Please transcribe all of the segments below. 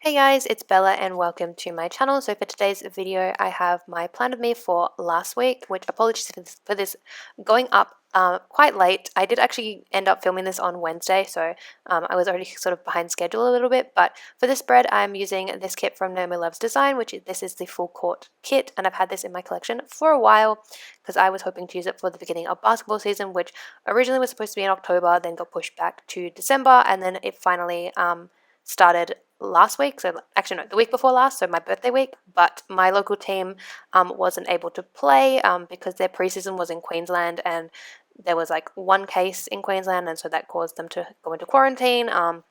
Hey guys, it's Bella and welcome to my channel. So for today's video, I have my plan of me for last week, which apologies for this going up quite late. I did actually end up filming this on Wednesday, so I was already sort of behind schedule a little bit. But for this spread, I'm using this kit from Naomi Love's Design, this is the full court kit, and I've had this in my collection for a while because I was hoping to use it for the beginning of basketball season, which originally was supposed to be in October, then got pushed back to December, and then it finally started last week, so actually no, the week before last, so my birthday week, but my local team wasn't able to play because their preseason was in Queensland and there was like one case in Queensland, and so that caused them to go into quarantine, all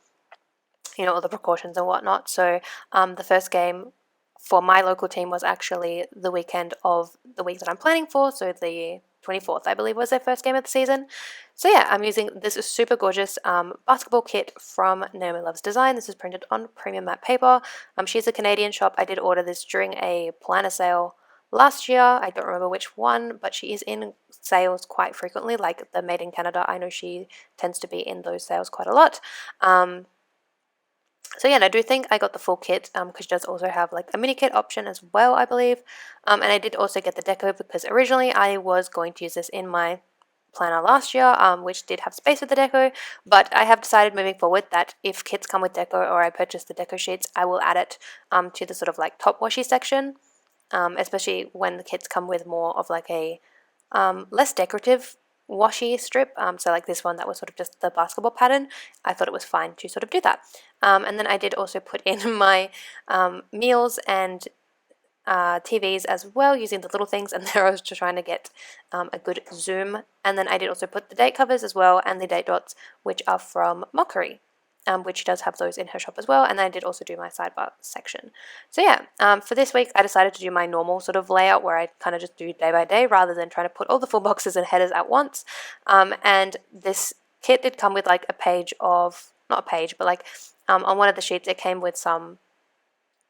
the precautions and whatnot. So the first game for my local team was actually the weekend of the week that I'm planning for, so the 24th, I believe, was their first game of the season. So yeah, I'm using this super gorgeous basketball kit from Naomi Love's Design. This is printed on premium matte paper. She's a Canadian shop. I did order this during a planner sale last year. I don't remember which one, but she is in sales quite frequently, like the Made in Canada. I know she tends to be in those sales quite a lot. So yeah, and I do think I got the full kit because she does also have like a mini kit option as well, I believe. And I did also get the deco because originally I was going to use this in my planner last year, which did have space with the deco, but I have decided moving forward that if kits come with deco or I purchase the deco sheets, I will add it to the sort of like top washi section, especially when the kits come with more of like a less decorative washi strip, so like this one that was sort of just the basketball pattern. I thought it was fine to sort of do that. And then I did also put in my meals and TVs as well, using the little things, and there I was just trying to get a good zoom. And then I did also put the date covers as well and the date dots, which are from Mockery, which does have those in her shop as well. And then I did also do my sidebar section. So yeah, for this week I decided to do my normal sort of layout where I kind of just do day by day rather than trying to put all the full boxes and headers at once. And this kit did come with like a page of, not a page, but like on one of the sheets it came with some,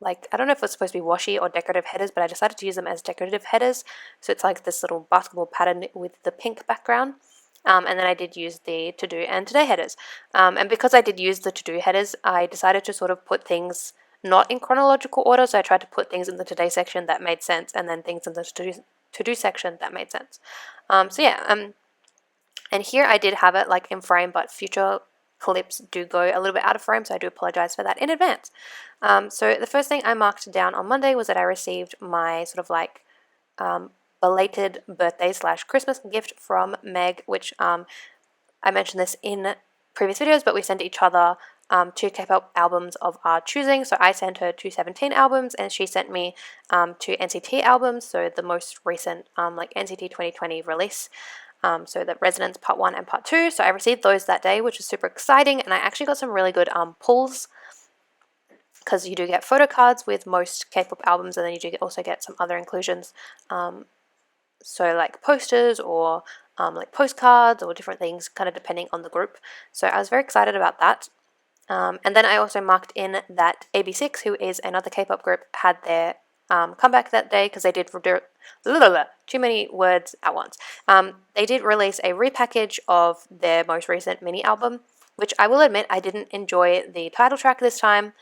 like, I don't know if it's supposed to be washi or decorative headers, but I decided to use them as decorative headers. So it's like this little basketball pattern with the pink background. And then I did use the to-do and today headers. And because I did use the to-do headers, I decided to sort of put things not in chronological order. So I tried to put things in the today section that made sense, and then things in the to-do section that made sense. So yeah, and here I did have it like in frame, but future clips do go a little bit out of frame, so I do apologize for that in advance. So the first thing I marked down on Monday was that I received my sort of like belated birthday / Christmas gift from Meg, which I mentioned this in previous videos, but we sent each other two K-pop albums of our choosing. So I sent her 217 albums and she sent me two NCT albums, so the most recent like NCT 2020 release. So the Resonance Part 1 and Part 2. So I received those that day, which was super exciting, and I actually got some really good pulls, because you do get photo cards with most K-pop albums, and then you do also get some other inclusions, so like posters or like postcards or different things, kind of depending on the group. So I was very excited about that. And then I also marked in that AB6, who is another K-pop group, had their comeback that day, because they did too many words at once. They did release a repackage of their most recent mini album, which I will admit I didn't enjoy the title track this time,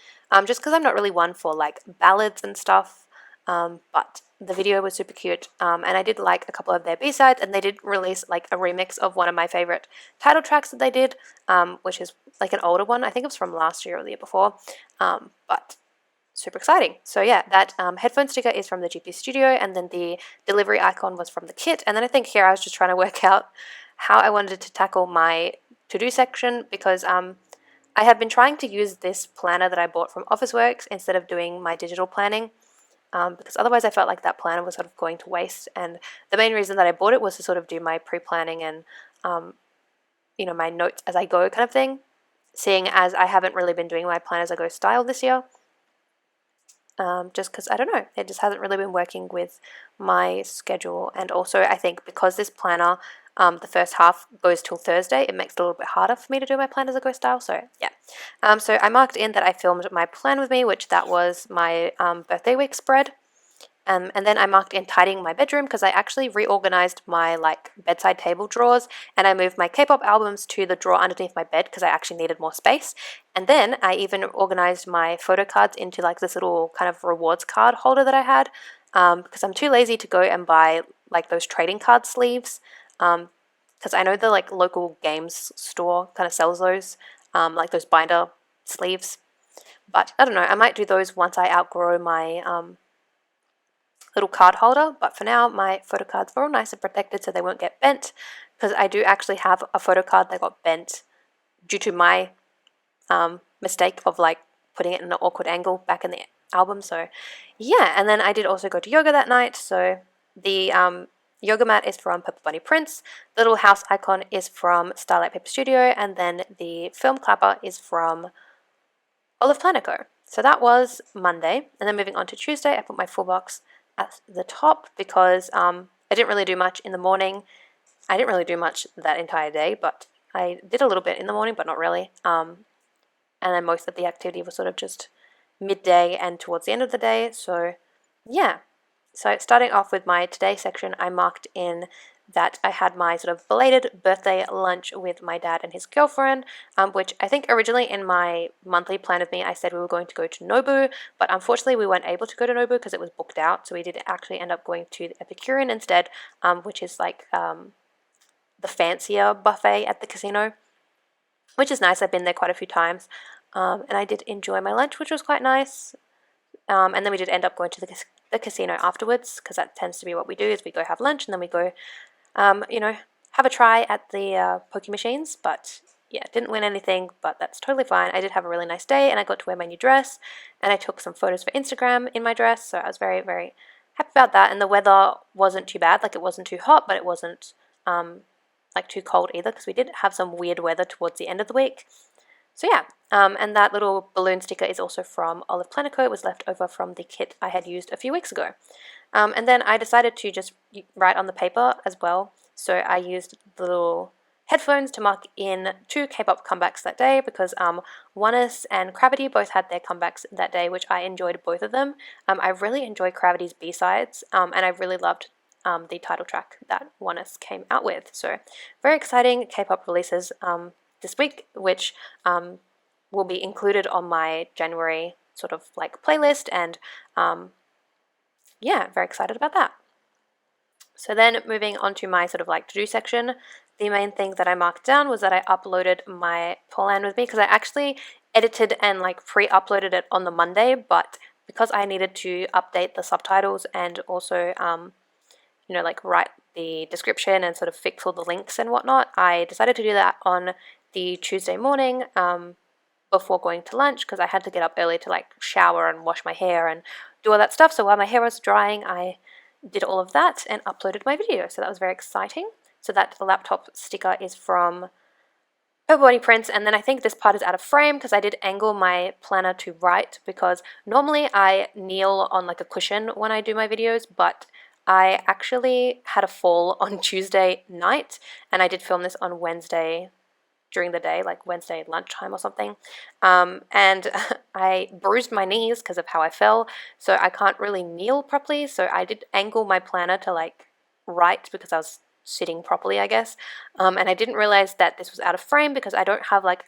just because I'm not really one for like ballads and stuff, but the video was super cute, and I did like a couple of their B-sides, and they did release like a remix of one of my favorite title tracks that they did, which is like an older one. I think it was from last year or the year before, but super exciting. So yeah, that headphone sticker is from the GP Studio, and then the delivery icon was from the kit. And then I think here I was just trying to work out how I wanted to tackle my to-do section, because I have been trying to use this planner that I bought from Officeworks instead of doing my digital planning, because otherwise I felt like that planner was sort of going to waste. And the main reason that I bought it was to sort of do my pre-planning and my notes as I go kind of thing, seeing as I haven't really been doing my plan as I go style this year. Just because, I don't know, it just hasn't really been working with my schedule. And also I think because this planner, the first half goes till Thursday, it makes it a little bit harder for me to do my plan as I go style. So yeah, so I marked in that I filmed my plan with me, which that was my birthday week spread. And then I marked in tidying my bedroom because I actually reorganized my like bedside table drawers, and I moved my K-pop albums to the drawer underneath my bed because I actually needed more space. And then I even organized my photo cards into like this little kind of rewards card holder that I had, because I'm too lazy to go and buy like those trading card sleeves, because I know the like local games store kind of sells those, like those binder sleeves. But I don't know, I might do those once I outgrow my little card holder. But for now, my photo cards are all nice and protected so they won't get bent, because I do actually have a photo card that got bent due to my mistake of like putting it in an awkward angle back in the album. So yeah, and then I did also go to yoga that night. So the yoga mat is from Purple Bunny Prince, the little house icon is from Starlight Paper Studio, and then the film clapper is from 𝚜𝚑𝚘𝚙𝚜. So that was Monday, and then moving on to Tuesday, I put my full box at the top because I didn't really do much in the morning. I didn't really do much that entire day, but I did a little bit in the morning, but not really. And then most of the activity was sort of just midday and towards the end of the day. So yeah. So starting off with my today section, I marked in that I had my sort of belated birthday lunch with my dad and his girlfriend, which I think originally in my monthly plan with me, I said we were going to go to Nobu, but unfortunately we weren't able to go to Nobu because it was booked out. So we did actually end up going to the Epicurean instead, which is like the fancier buffet at the casino, which is nice. I've been there quite a few times, and I did enjoy my lunch, which was quite nice. And then we did end up going to the casino afterwards, because that tends to be what we do, is we go have lunch and then we go, have a try at the poke machines. But yeah, didn't win anything, but that's totally fine. I did have a really nice day, and I got to wear my new dress, and I took some photos for Instagram in my dress, so I was very, very happy about that. And the weather wasn't too bad. Like, it wasn't too hot, but it wasn't like too cold either, because we did have some weird weather towards the end of the week. So yeah, and that little balloon sticker is also from 𝚜𝚑𝚘𝚙𝚜. It was left over from the kit I had used a few weeks ago. And then I decided to just write on the paper as well. So I used the little headphones to mark in 2 K-pop comebacks that day, because 𝚜𝚑𝚘𝚙 and 𝚑𝚑𝚘𝚑𝚑 both had their comebacks that day, which I enjoyed both of them. I really enjoyed 𝚑𝚑𝚘𝚑's B-sides, and I really loved the title track that 𝚜𝚑𝚘𝚑 came out with. So very exciting K-pop releases this week, which will be included on my January sort of like playlist, and yeah, very excited about that. So then moving on to my sort of like to-do section, the main thing that I marked down was that I uploaded my plan with me, because I actually edited and like pre-uploaded it on the Monday, but because I needed to update the subtitles and also like write the description and sort of fix all the links and whatnot, I decided to do that on the Tuesday morning before going to lunch, because I had to get up early to like shower and wash my hair and do all that stuff. So while my hair was drying, I did all of that and uploaded my video. So that was very exciting. So that laptop sticker is from Purple Bunny Prince, and then I think this part is out of frame because I did angle my planner to write, because normally I kneel on like a cushion when I do my videos, but I actually had a fall on Tuesday night, and I did film this on Wednesday during the day, like Wednesday lunchtime or something, and I bruised my knees because of how I fell, so I can't really kneel properly. So I did angle my planner to like write because I was sitting properly, I guess, and I didn't realize that this was out of frame because I don't have like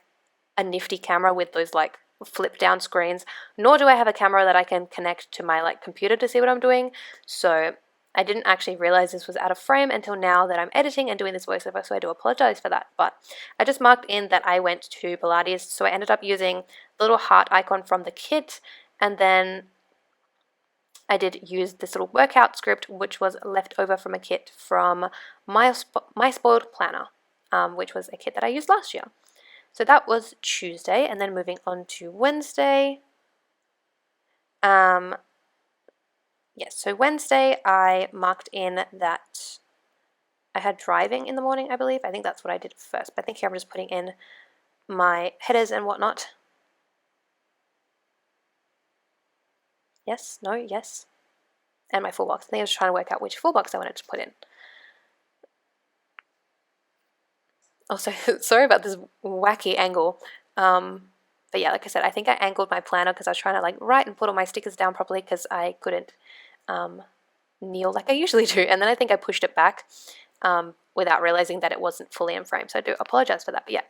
a nifty camera with those like flip down screens, nor do I have a camera that I can connect to my like computer to see what I'm doing. So I didn't actually realize this was out of frame until now that I'm editing and doing this voiceover, so I do apologize for that. But I just marked in that I went to Pilates, so I ended up using the little heart icon from the kit, and then I did use this little workout script, which was left over from a kit from My Spoiled Planner, which was a kit that I used last year. So that was Tuesday, and then moving on to Wednesday. Yes, so Wednesday I marked in that I had driving in the morning, I believe. I think that's what I did first, but I think here I'm just putting in my headers and whatnot. Yes, no, yes. And my full box. I think I was trying to work out which full box I wanted to put in. Also, sorry about this wacky angle. But yeah, like I said, I think I angled my planner because I was trying to like write and put all my stickers down properly because I couldn't kneel like I usually do, and then I think I pushed it back without realizing that it wasn't fully in frame, so I do apologize for that. But yeah,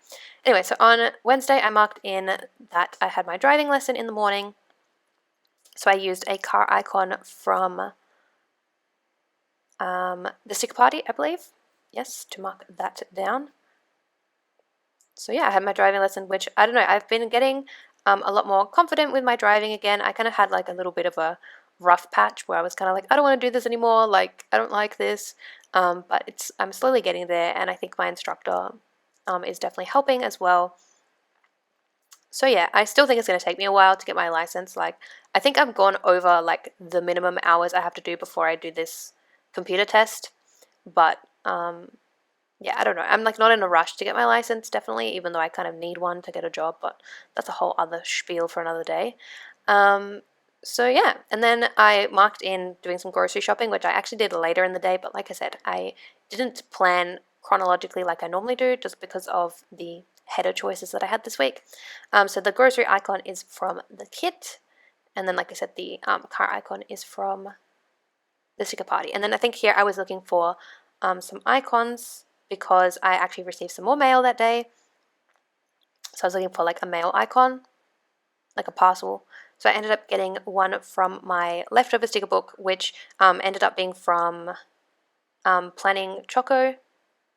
anyway, so on Wednesday I marked in that I had my driving lesson in the morning, so I used a car icon from the sticker party, I believe, yes, to mark that down. So yeah, I had my driving lesson, which, I don't know, I've been getting a lot more confident with my driving again. I kind of had like a little bit of a rough patch where I was kind of like, I don't want to do this anymore, like I don't like this, but I'm slowly getting there, and I think my instructor is definitely helping as well. So yeah, I still think it's going to take me a while to get my license. Like, I think I've gone over like the minimum hours I have to do before I do this computer test, but yeah, I don't know. I'm like not in a rush to get my license, definitely, even though I kind of need one to get a job, but that's a whole other spiel for another day. So yeah, and then I marked in doing some grocery shopping, which I actually did later in the day, but like I said, I didn't plan chronologically like I normally do, just because of the header choices that I had this week. So the grocery icon is from the kit, and then like I said, the car icon is from the sticker party. And then I think here I was looking for some icons because I actually received some more mail that day. So I was looking for like a mail icon, like a parcel. So I ended up getting one from my leftover sticker book, which ended up being from 𝚜𝚑𝚘𝚙𝚜,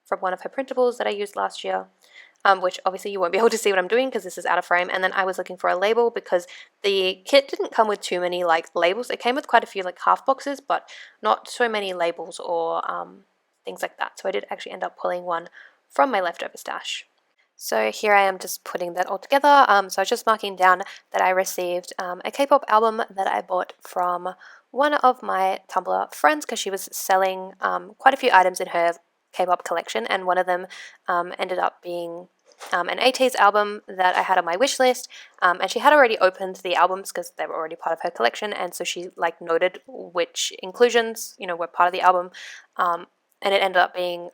from one of her printables that I used last year. Which obviously you won't be able to see what I'm doing because this is out of frame. And then I was looking for a label because the kit didn't come with too many like labels. It came with quite a few like half boxes, but not so many labels or things like that. So I did actually end up pulling one from my leftover stash. So here I am just putting that all together. So I was just marking down that I received a K-pop album that I bought from one of my Tumblr friends because she was selling quite a few items in her K-pop collection, and one of them ended up being an ATEEZ album that I had on my wish list, and she had already opened the albums because they were already part of her collection, and so she like noted which inclusions were part of the album, and it ended up being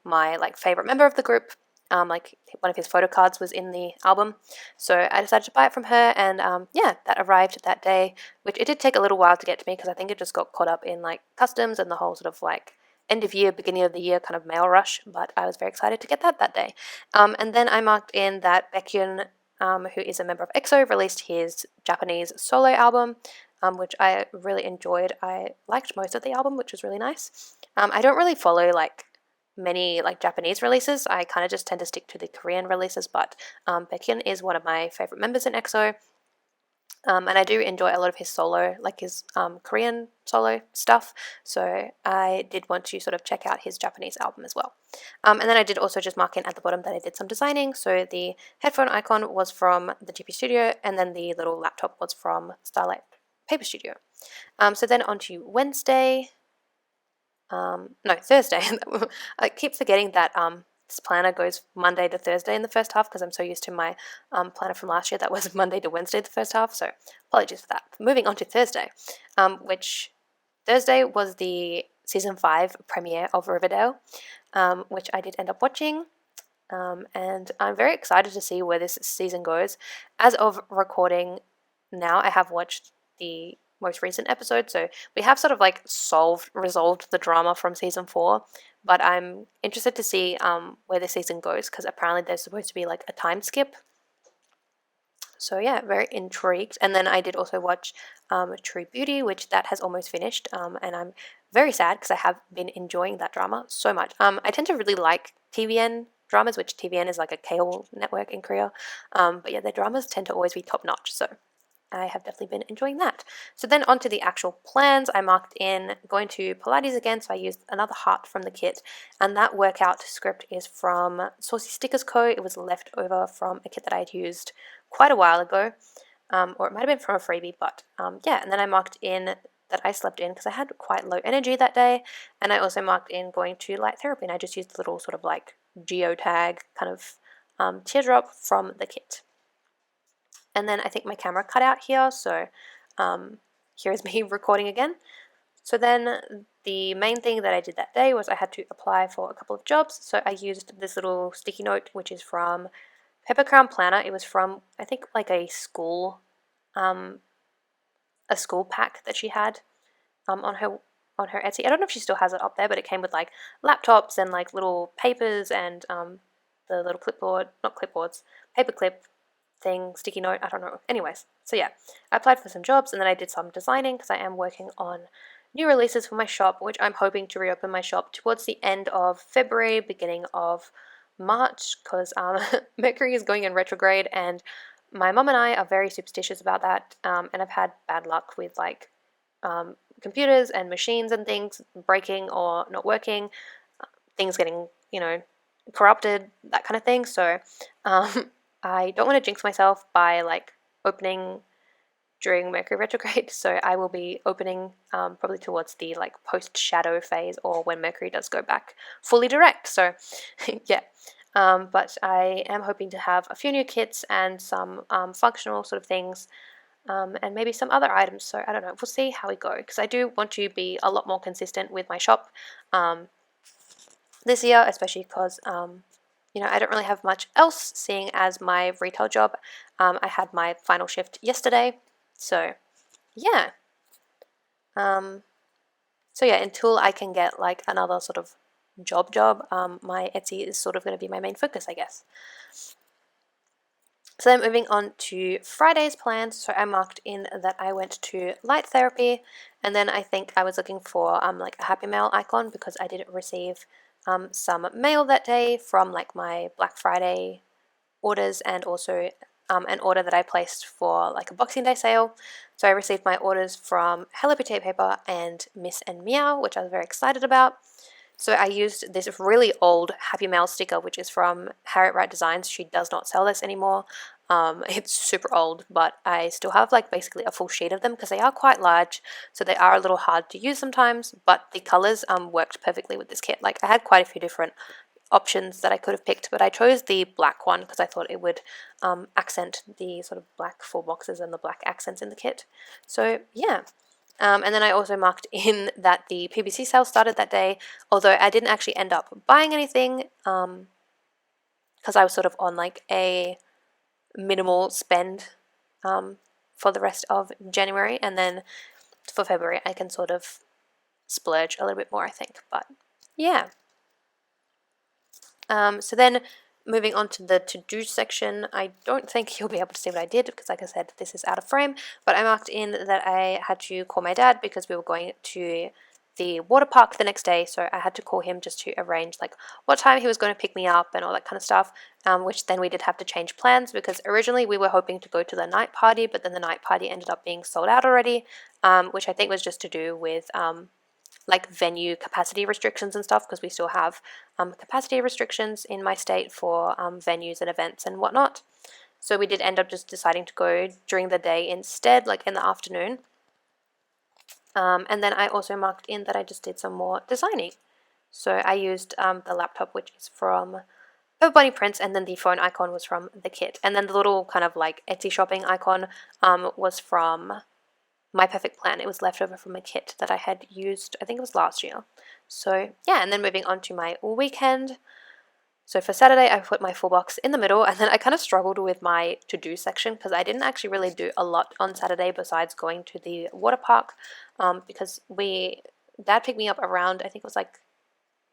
my like favorite member of the group. Like one of his photo cards was in the album, so I decided to buy it from her, and yeah, that arrived that day, which it did take a little while to get to me because I think it just got caught up in like customs and the whole sort of like end of year, beginning of the year kind of mail rush, but I was very excited to get that day. And then I marked in that Baekhyun, who is a member of EXO, released his Japanese solo album, which I really enjoyed. I liked most of the album, which was really nice. I don't really follow like many like Japanese releases. I kind of just tend to stick to the Korean releases, but Baekhyun is one of my favorite members in EXO. And I do enjoy a lot of his solo, like his Korean solo stuff. So I did want to sort of check out his Japanese album as well. And then I did also just mark in at the bottom that I did some designing. So the headphone icon was from the GP Studio, and then the little laptop was from Starlight Paper Studio. So then on to Wednesday. No, Thursday. I keep forgetting that this planner goes Monday to Thursday in the first half because I'm so used to my planner from last year that was Monday to Wednesday the first half, so apologies for that. Moving on to Thursday, which Thursday was the season 5 premiere of Riverdale, which I did end up watching, and I'm very excited to see where this season goes. As of recording now, I have watched the most recent episode, so we have sort of like resolved the drama from season 4, but I'm interested to see where the season goes because apparently there's supposed to be like a time skip. So yeah, very intrigued. And then I did also watch True Beauty, which that has almost finished, and I'm very sad because I have been enjoying that drama so much. I tend to really like TVN dramas, which TVN is like a cable network in Korea, but yeah, their dramas tend to always be top notch, so I have definitely been enjoying that. So then on to the actual plans. I marked in going to Pilates again, so I used another heart from the kit, and that workout script is from 𝚜𝚎𝚗𝚎𝚜. It was left over from a kit that I had used quite a while ago, or it might have been from a freebie, but yeah, and then I marked in that I slept in because I had quite low energy that day, and I also marked in going to light therapy, and I just used the little sort of like geotag kind of teardrop from the kit. And then I think my camera cut out here, so here is me recording again. So then the main thing that I did that day was I had to apply for a couple of jobs. So I used this little sticky note, which is from Pepper Crown Planner. It was from, I think, like a school pack that she had. on her Etsy. I don't know if she still has it up there, but it came with like laptops and like little papers and the little clipboard, not clipboards, paperclip thing, sticky note, I don't know. Anyways, so yeah, I applied for some jobs and then I did some designing because I am working on new releases for my shop, which I'm hoping to reopen my shop towards the end of February, beginning of March, because Mercury is going in retrograde and my mum and I are very superstitious about that, and I've had bad luck with like computers and machines and things breaking or not working, things getting, corrupted, that kind of thing. So I don't want to jinx myself by like opening during Mercury retrograde. So I will be opening probably towards the like post shadow phase or when Mercury does go back fully direct. So yeah. But I am hoping to have a few new kits and some functional sort of things, and maybe some other items. So I don't know. We'll see how we go because I do want to be a lot more consistent with my shop this year, especially because I don't really have much else, seeing as my retail job. I had my final shift yesterday, so yeah. So yeah, until I can get like another sort of job, my Etsy is sort of going to be my main focus, I guess. So then moving on to Friday's plans. So I marked in that I went to light therapy, and then I think I was looking for like a Happy Mail icon because I did receive some mail that day from like my Black Friday orders and also an order that I placed for like a Boxing Day sale. So I received my orders from 𝚜𝚑𝚘𝚘𝚙𝚜 and Miss and Meow, which I was very excited about. So I used this really old Happy Mail sticker, which is from Harriet Wright Designs. She does not sell this anymore. It's super old, but I still have like basically a full sheet of them because they are quite large, so they are a little hard to use sometimes, but the colors worked perfectly with this kit. Like I had quite a few different options that I could have picked, but I chose the black one because I thought it would accent the sort of black full boxes and the black accents in the kit. So yeah. And then I also marked in that the PBC sale started that day, although I didn't actually end up buying anything because I was sort of on like a minimal spend for the rest of January, and then for February I can sort of splurge a little bit more, I think. But yeah. So then moving on to the to-do section, I don't think you'll be able to see what I did because like I said, this is out of frame, but I marked in that I had to call my dad because we were going to the water park the next day, so I had to call him just to arrange like what time he was going to pick me up and all that kind of stuff, which then we did have to change plans because originally we were hoping to go to the night party, but then the night party ended up being sold out already, which I think was just to do with like venue capacity restrictions and stuff, because we still have capacity restrictions in my state for venues and events and whatnot. So we did end up just deciding to go during the day instead, like in the afternoon. And then I also marked in that I just did some more designing. So I used the laptop, which is from Bunny Prints, and then the phone icon was from the kit. And then the little kind of like Etsy shopping icon was from My Perfect Plan. It was left over from a kit that I had used, I think it was last year. So yeah, and then moving on to my weekend. So for Saturday, I put my full box in the middle, and then I kind of struggled with my to-do section because I didn't actually really do a lot on Saturday besides going to the water park, because Dad picked me up around, I think it was like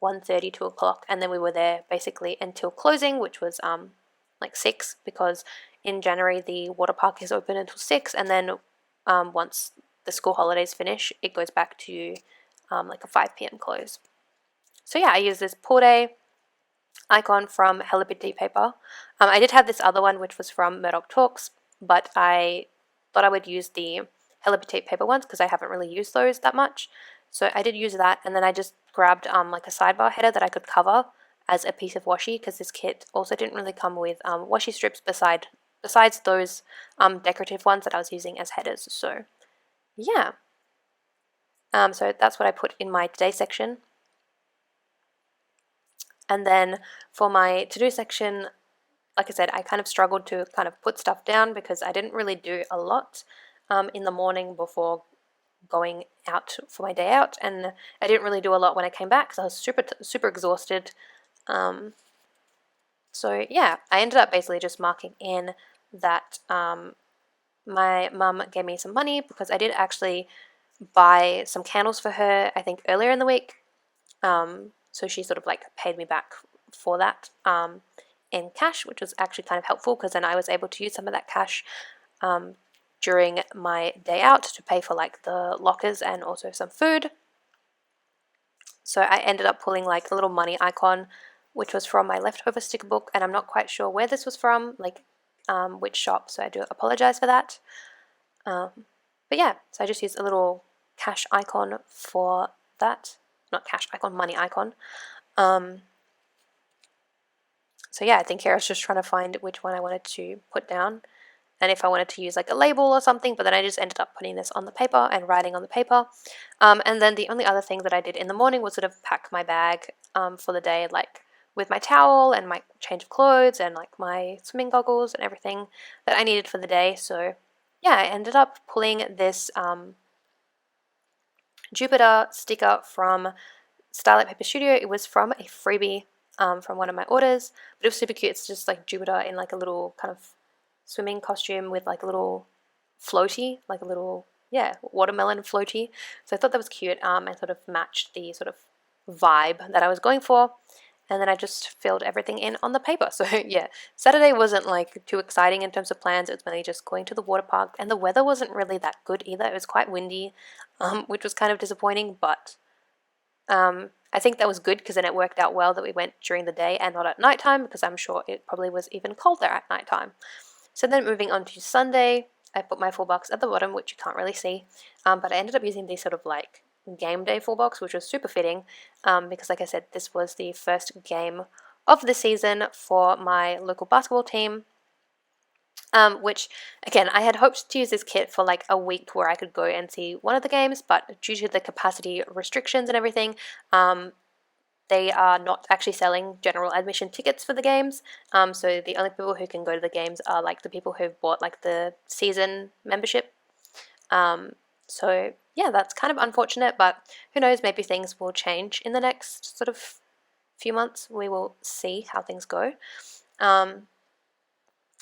1:30, 2 o'clock, and then we were there basically until closing, which was like 6, because in January the water park is open until 6, and then once the school holidays finish, it goes back to like a 5 p.m. close. So yeah, I use this pool day icon from 𝚜𝚑𝚘𝚘𝚙𝚜. I did have this other one which was from Murdoch Talks, but I thought I would use the 𝚜𝚑𝚘𝚘𝚙𝚜 ones because I haven't really used those that much. So I did use that, and then I just grabbed like a sidebar header that I could cover as a piece of washi, because this kit also didn't really come with washi strips besides those decorative ones that I was using as headers. So yeah. So that's what I put in my today section. And then for my to-do section, like I said, I kind of struggled to kind of put stuff down because I didn't really do a lot in the morning before going out for my day out, and I didn't really do a lot when I came back because I was super exhausted. So yeah, I ended up basically just marking in that my mum gave me some money because I did actually buy some candles for her, I think earlier in the week. So she sort of like paid me back for that in cash, which was actually kind of helpful because then I was able to use some of that cash during my day out to pay for like the lockers and also some food. So I ended up pulling like a little money icon, which was from my leftover sticker book, and I'm not quite sure where this was from, like which shop, so I do apologize for that. But yeah, so I just used a little cash icon for that. Not cash icon, money icon. So yeah, I think here I was just trying to find which one I wanted to put down and if I wanted to use like a label or something, but then I just ended up putting this on the paper and writing on the paper. And then the only other thing that I did in the morning was sort of pack my bag for the day, like with my towel and my change of clothes and like my swimming goggles and everything that I needed for the day. So yeah, I ended up pulling this Jupiter sticker from 𝚜𝚑𝚘𝚙𝚜. It was from a freebie from one of my orders, but it was super cute. It's just like Jupiter in like a little kind of swimming costume with like a little floaty, like a little, yeah, watermelon floaty. So I thought that was cute and sort of matched the sort of vibe that I was going for. And then I just filled everything in on the paper. So yeah, Saturday wasn't like too exciting in terms of plans. It was mainly just going to the water park, and the weather wasn't really that good either. It was quite windy, which was kind of disappointing, but I think that was good because then it worked out well that we went during the day and not at nighttime, because I'm sure it probably was even colder at nighttime. So then moving on to Sunday, I put my full box at the bottom, which you can't really see, but I ended up using these sort of like game day full box, which was super fitting because like I said, this was the first game of the season for my local basketball team. Which again, I had hoped to use this kit for like a week where I could go and see one of the games, but due to the capacity restrictions and everything, they are not actually selling general admission tickets for the games. So the only people who can go to the games are like the people who've bought like the season membership. So yeah, that's kind of unfortunate, but who knows, maybe things will change in the next sort of few months. We will see how things go.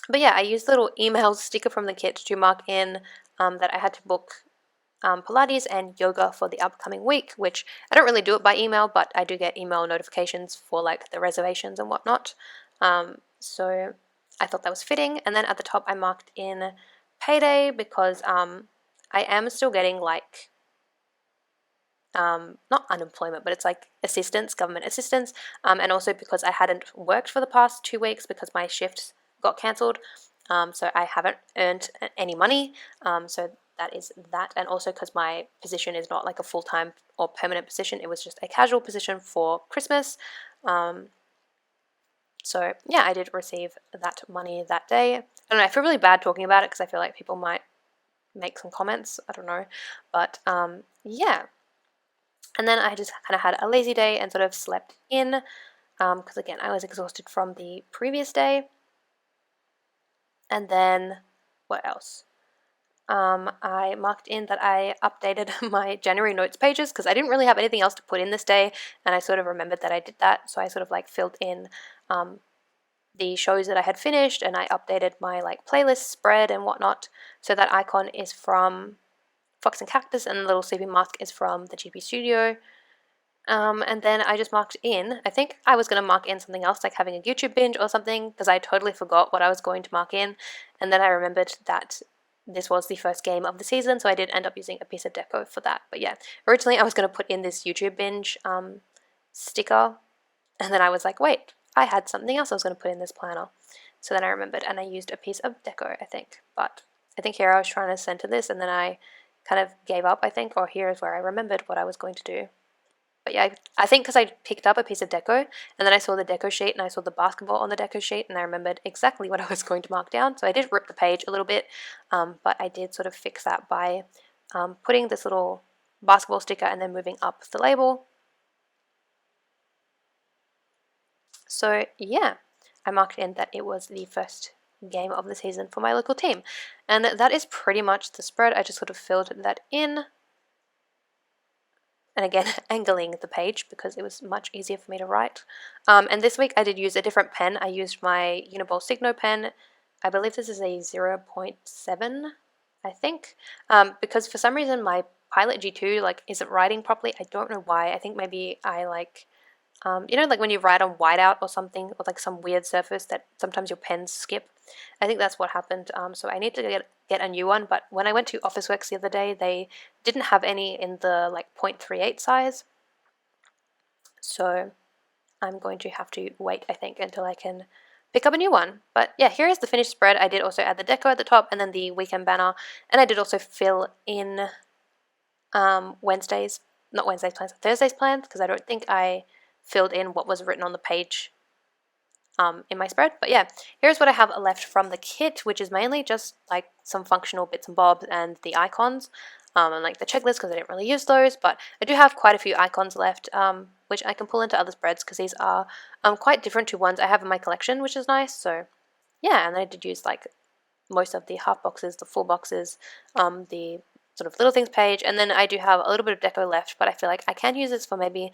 But yeah, I used a little email sticker from the kit to mark in that I had to book Pilates and yoga for the upcoming week, which I don't really do it by email, but I do get email notifications for like the reservations and whatnot. So I thought that was fitting. And then at the top, I marked in payday because I am still getting like not unemployment, but it's like assistance, government assistance, and also because I hadn't worked for the past 2 weeks because my shifts got cancelled, so I haven't earned any money, so that is that, and also because my position is not like a full-time or permanent position, it was just a casual position for Christmas, so yeah, I did receive that money that day. I don't know, I feel really bad talking about it because I feel like people might make some comments, I don't know, but yeah. And then I just kind of had a lazy day and sort of slept in because again, I was exhausted from the previous day. And then what else? I marked in that I updated my January notes pages because I didn't really have anything else to put in this day, and I sort of remembered that I did that, so I sort of like filled in the shows that I had finished, and I updated my like playlist spread and whatnot. So that icon is from Fox and Cactus, and the little sleeping mask is from the GP Studio. And then I just marked in, I think I was going to mark in something else, like having a YouTube binge or something, because I totally forgot what I was going to mark in. And then I remembered that this was the first game of the season, so I did end up using a piece of deco for that. But yeah, originally I was going to put in this YouTube binge sticker, and then I was like, wait, I had something else I was going to put in this planner. So then I remembered, and I used a piece of deco, I think. But I think here I was trying to center this, and then I kind of gave up, I think, or here is where I remembered what I was going to do. But yeah, I think because I picked up a piece of deco and then I saw the deco sheet and I saw the basketball on the deco sheet and I remembered exactly what I was going to mark down. So I did rip the page a little bit, but I did sort of fix that by putting this little basketball sticker and then moving up the label. So yeah, I marked in that it was the first game of the season for my local team. And that is pretty much the spread. I just sort of filled that in. And again, angling the page because it was much easier for me to write. And this week I did use a different pen. I used my Uniball Signo pen. I believe this is a 0.7. I think, because for some reason my Pilot G2 like isn't writing properly. I don't know why. I think maybe I like, you know, like when you write on whiteout or something, or like some weird surface that sometimes your pens skip. I think that's what happened. So I need to get a new one. But when I went to Officeworks the other day, they didn't have any in the like 0.38 size. So I'm going to have to wait, I think, until I can pick up a new one. But yeah, here is the finished spread. I did also add the deco at the top and then the weekend banner, and I did also fill in Thursday's plans, because I don't think I filled in what was written on the page in my spread. But yeah, here's what I have left from the kit, which is mainly just like some functional bits and bobs and the icons, and like the checklist, because I didn't really use those. But I do have quite a few icons left, which I can pull into other spreads, because these are quite different to ones I have in my collection, which is nice. So yeah, and I did use like most of the half boxes, the full boxes, the sort of little things page, and then I do have a little bit of deco left, but I feel like I can use this for maybe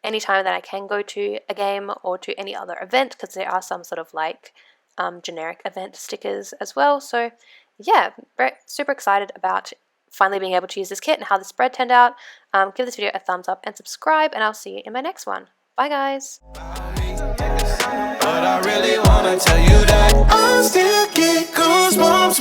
any time that I can go to a game or to any other event, because there are some sort of like generic event stickers as well. So yeah, super excited about finally being able to use this kit and how the spread turned out. Give this video a thumbs up and subscribe, and I'll see you in my next one. Bye guys. But I really wanna tell you that I still get goosebumps